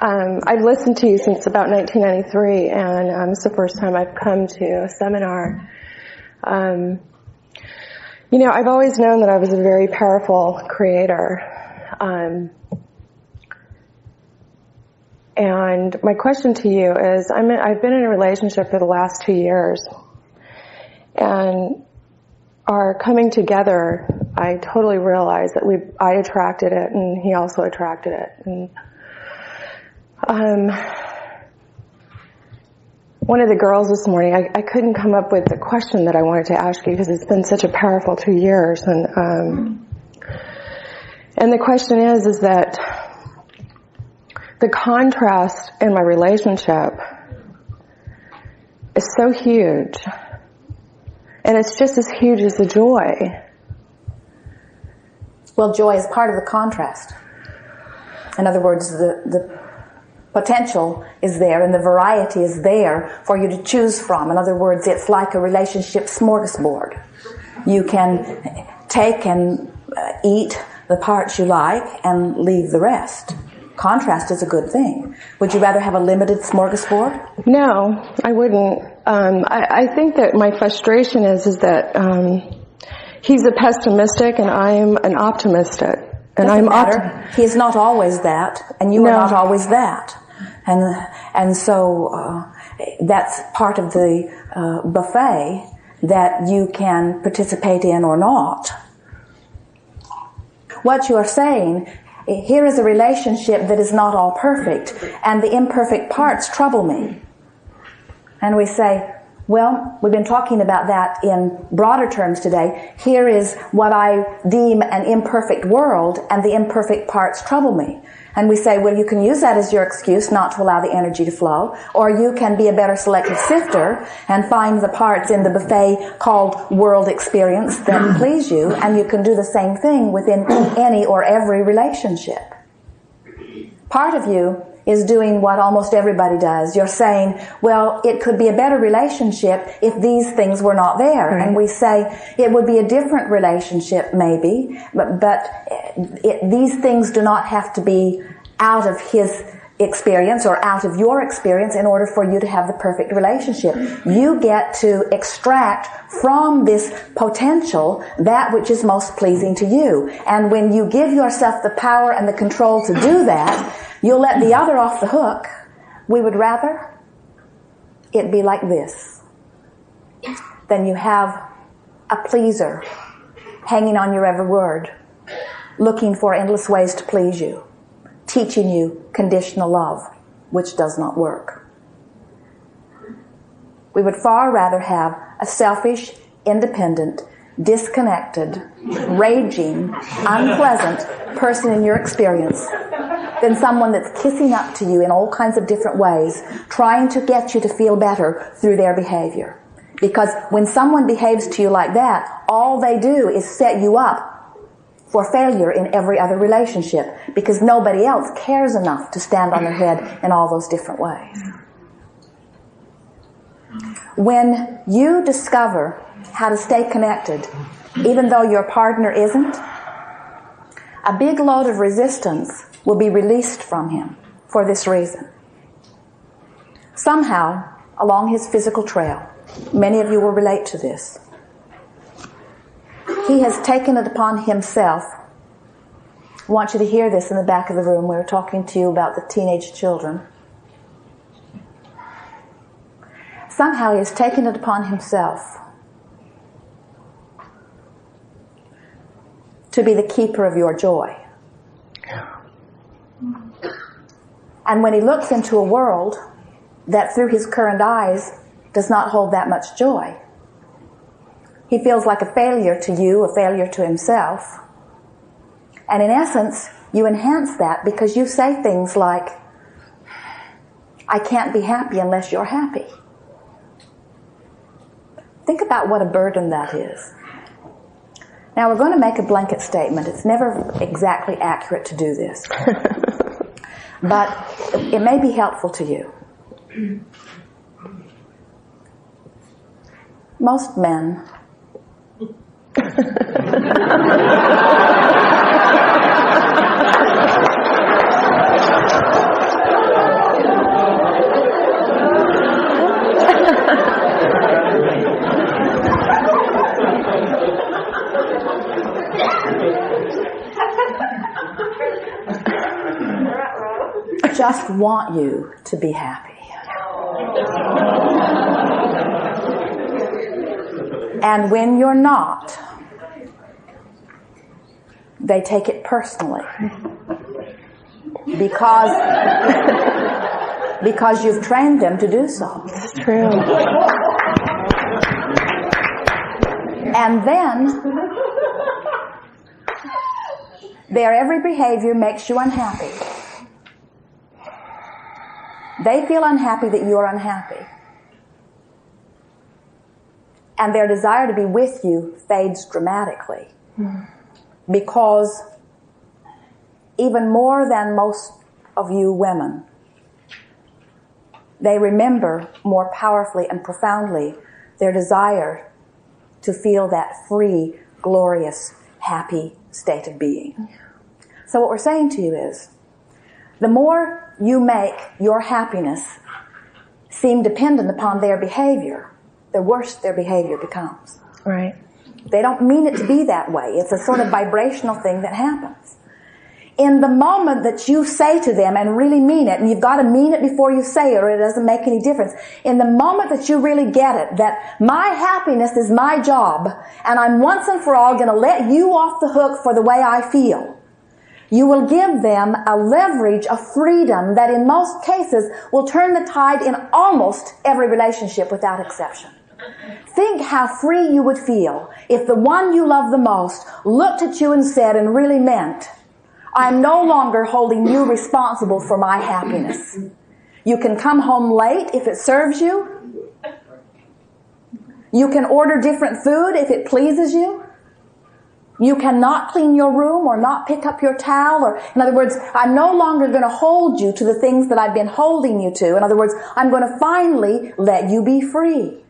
I've listened to you since about 1993, and it's the first time I've come to a seminar. I've always known that I was a very powerful creator. And my question to you is, I've been in a relationship for the last 2 years, and our coming together, I totally realized that I attracted it, and he also attracted it. And one of the girls this morning, I couldn't come up with the question that I wanted to ask you because it's been such a powerful 2 years, and the question is that the contrast in my relationship is so huge, and it's just as huge as the joy. Well, joy is part of the contrast. In other words, the potential is there and the variety is there for you to choose from. In other words, it's like a relationship smorgasbord. You can take and eat the parts you like and leave the rest. Contrast is a good thing. Would you rather have a limited smorgasbord? No, I wouldn't. I think that my frustration is that he's a pessimistic and I'm an optimistic. And Doesn't matter. He's not always that, and you are not always that. And so that's part of the buffet that you can participate in or not. What you are saying, here is a relationship that is not all perfect, and the imperfect parts trouble me. And we say, well, we've been talking about that in broader terms today. Here is what I deem an imperfect world, and the imperfect parts trouble me. And we say, well, you can use that as your excuse not to allow the energy to flow, or you can be a better selective sifter and find the parts in the buffet called world experience that please you, and you can do the same thing within any or every relationship. Part of you is doing what almost everybody does. You're saying, well, it could be a better relationship if these things were not there. Right. And we say, it would be a different relationship maybe, but these things do not have to be out of his experience or out of your experience in order for you to have the perfect relationship. You get to extract from this potential that which is most pleasing to you. And when you give yourself the power and the control to do that, you'll let the other off the hook. We would rather it be like this than you have a pleaser hanging on your every word, looking for endless ways to please you, teaching you conditional love, which does not work. We would far rather have a selfish, independent, disconnected, raging, unpleasant person in your experience than someone that's kissing up to you in all kinds of different ways, trying to get you to feel better through their behavior. Because when someone behaves to you like that, all they do is set you up for failure in every other relationship, because nobody else cares enough to stand on their head in all those different ways. When you discover how to stay connected, even though your partner isn't, a big load of resistance will be released from him for this reason. Somehow, along his physical trail, many of you will relate to this, he has taken it upon himself. I want you to hear this in the back of the room. We were talking to you about the teenage children. Somehow he has taken it upon himself to be the keeper of your joy. And when he looks into a world that through his current eyes does not hold that much joy, he feels like a failure to you, a failure to himself. And in essence, you enhance that because you say things like, I can't be happy unless you're happy. Think about what a burden that is. Now, we're going to make a blanket statement. It's never exactly accurate to do this. But it may be helpful to you. Most men just want you to be happy. And when you're not, they take it personally. Because you've trained them to do so. It's true. And then their every behavior makes you unhappy. They feel unhappy that you're unhappy. And their desire to be with you fades dramatically. Because even more than most of you women, they remember more powerfully and profoundly their desire to feel that free, glorious, happy state of being. So what we're saying to you is, the more you make your happiness seem dependent upon their behavior, the worse their behavior becomes. Right. They don't mean it to be that way. It's a sort of vibrational thing that happens. In the moment that you say to them and really mean it, and you've got to mean it before you say it or it doesn't make any difference. In the moment that you really get it, that my happiness is my job, and I'm once and for all going to let you off the hook for the way I feel, you will give them a leverage of freedom that in most cases will turn the tide in almost every relationship without exception. Think how free you would feel if the one you love the most looked at you and said and really meant, I'm no longer holding you responsible for my happiness. You can come home late if it serves you. You can order different food if it pleases you. You cannot clean your room or not pick up your towel. Or, in other words, I'm no longer going to hold you to the things that I've been holding you to. In other words, I'm going to finally let you be free.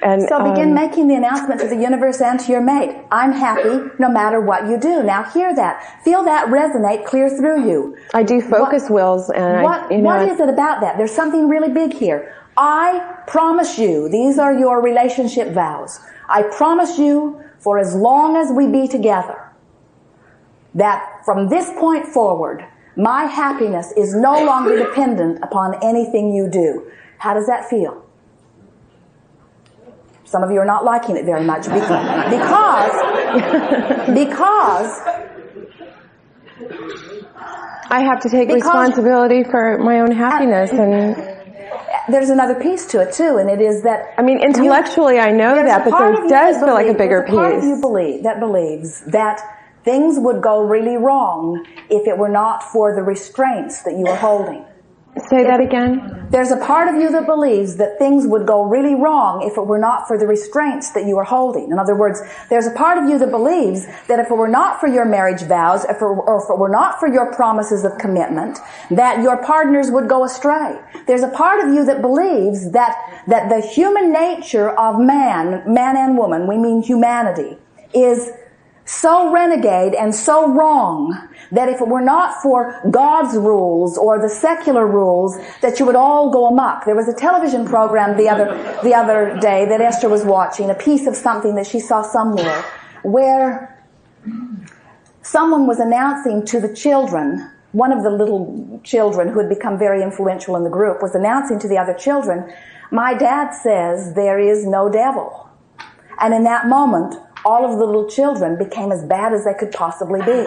And so begin making the announcement to the universe and to your mate. I'm happy no matter what you do. Now hear that. Feel that resonate clear through you. I do focus wheels and what is it about that? There's something really big here. I promise you, these are your relationship vows. I promise you, for as long as we be together, that from this point forward, my happiness is no longer dependent upon anything you do. How does that feel? Some of you are not liking it very much because I have to take responsibility for my own happiness, and there's another piece to it too, and it is that intellectually I know that, but there does feel like a bigger piece. Part of you believes that things would go really wrong if it were not for the restraints that you are holding. Say that again. There's a part of you that believes that things would go really wrong if it were not for the restraints that you are holding. In other words, there's a part of you that believes that if it were not for your marriage vows, if it were not for your promises of commitment, that your partners would go astray. There's a part of you that believes that the human nature of man and woman, we mean humanity, is so renegade and so wrong that if it were not for God's rules or the secular rules, that you would all go amok. There was a television program the other day that Esther was watching, a piece of something that she saw somewhere, where someone was announcing to the children, one of the little children who had become very influential in the group was announcing to the other children, my dad says there is no devil. And in that moment, all of the little children became as bad as they could possibly be.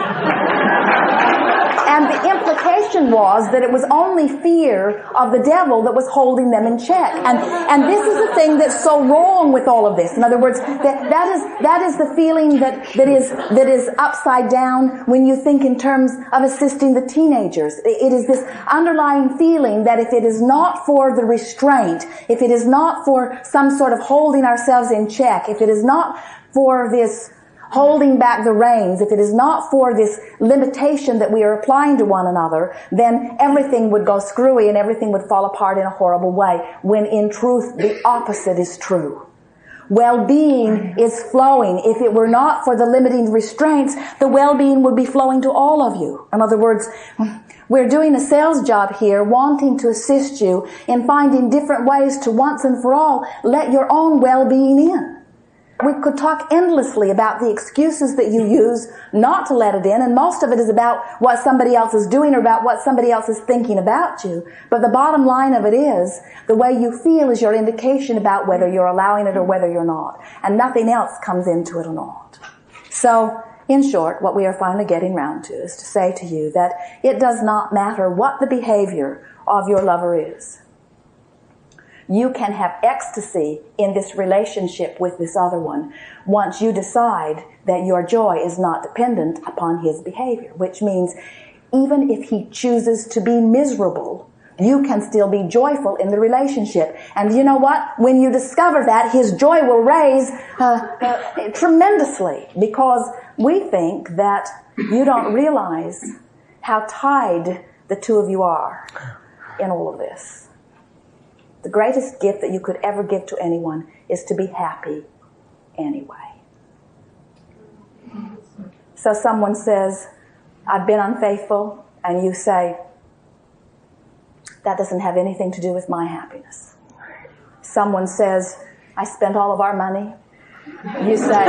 And the implication was that it was only fear of the devil that was holding them in check. And this is the thing that's so wrong with all of this. In other words, that is the feeling that is upside down when you think in terms of assisting the teenagers. It is this underlying feeling that if it is not for the restraint, if it is not for some sort of holding ourselves in check, if it is not for this holding back the reins, if it is not for this limitation that we are applying to one another, then everything would go screwy and everything would fall apart in a horrible way, when in truth the opposite is true. Well-being is flowing. If it were not for the limiting restraints, the well-being would be flowing to all of you. In other words, we're doing a sales job here, wanting to assist you in finding different ways to once and for all let your own well-being in. We could talk endlessly about the excuses that you use not to let it in, and most of it is about what somebody else is doing or about what somebody else is thinking about you. But the bottom line of it is, the way you feel is your indication about whether you're allowing it or whether you're not. And nothing else comes into it or not. So, in short, what we are finally getting round to is to say to you that it does not matter what the behavior of your lover is. You can have ecstasy in this relationship with this other one once you decide that your joy is not dependent upon his behavior, which means even if he chooses to be miserable, you can still be joyful in the relationship. And you know what? When you discover that, his joy will raise tremendously, because we think that you don't realize how tied the two of you are in all of this. The greatest gift that you could ever give to anyone is to be happy anyway. So someone says, I've been unfaithful, and you say, that doesn't have anything to do with my happiness. Someone says, I spent all of our money. You say,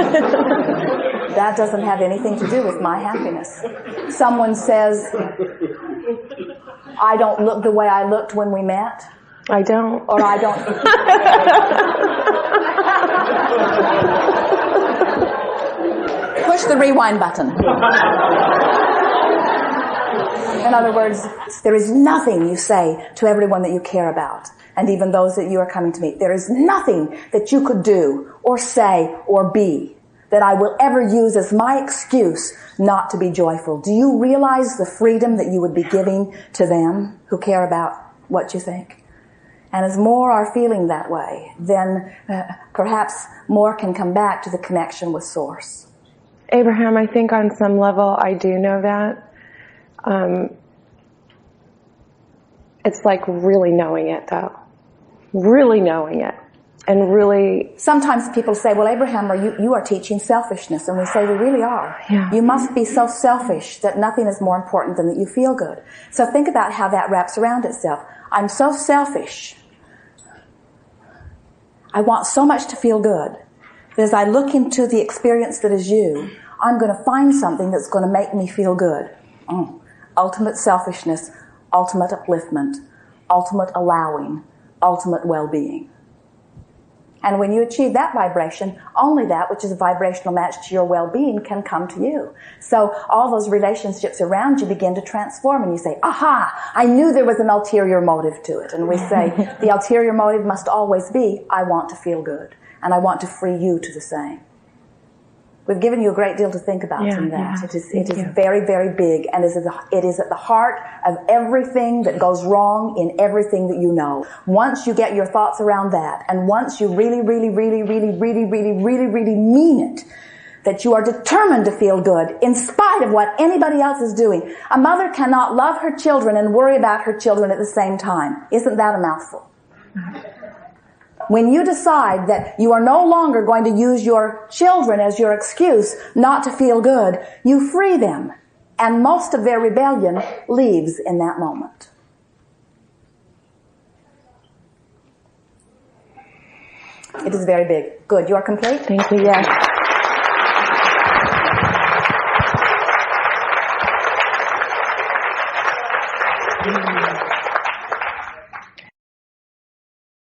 that doesn't have anything to do with my happiness. Someone says, I don't look the way I looked when we met. I don't. Or I don't. Push the rewind button. In other words, there is nothing you say to everyone that you care about, and even those that you are coming to meet. There is nothing that you could do or say or be that I will ever use as my excuse not to be joyful. Do you realize the freedom that you would be giving to them who care about what you think? And as more are feeling that way, then perhaps more can come back to the connection with Source. Abraham, I think on some level I do know that. It's like really knowing it, though. Really knowing it. And really... Sometimes people say, well, Abraham, you are teaching selfishness. And we say, we really are. Yeah. You must be so selfish that nothing is more important than that you feel good. So think about how that wraps around itself. I'm so selfish. I want so much to feel good that as I look into the experience that is you, I'm going to find something that's going to make me feel good. Ultimate selfishness, ultimate upliftment, ultimate allowing, ultimate well-being. And when you achieve that vibration, only that which is a vibrational match to your well-being can come to you. So all those relationships around you begin to transform, and you say, aha, I knew there was an ulterior motive to it. And we say, the ulterior motive must always be, I want to feel good, and I want to free you to the same. We've given you a great deal to think about in that. It is very, very big, and it is at the heart of everything that goes wrong in everything that you know. Once you get your thoughts around that, and once you really, really, really, really, really, really, really, really mean it, that you are determined to feel good in spite of what anybody else is doing. A mother cannot love her children and worry about her children at the same time. Isn't that a mouthful? When you decide that you are no longer going to use your children as your excuse not to feel good, you free them. And most of their rebellion leaves in that moment. It is very big. Good. You are complete? Thank you. Yes.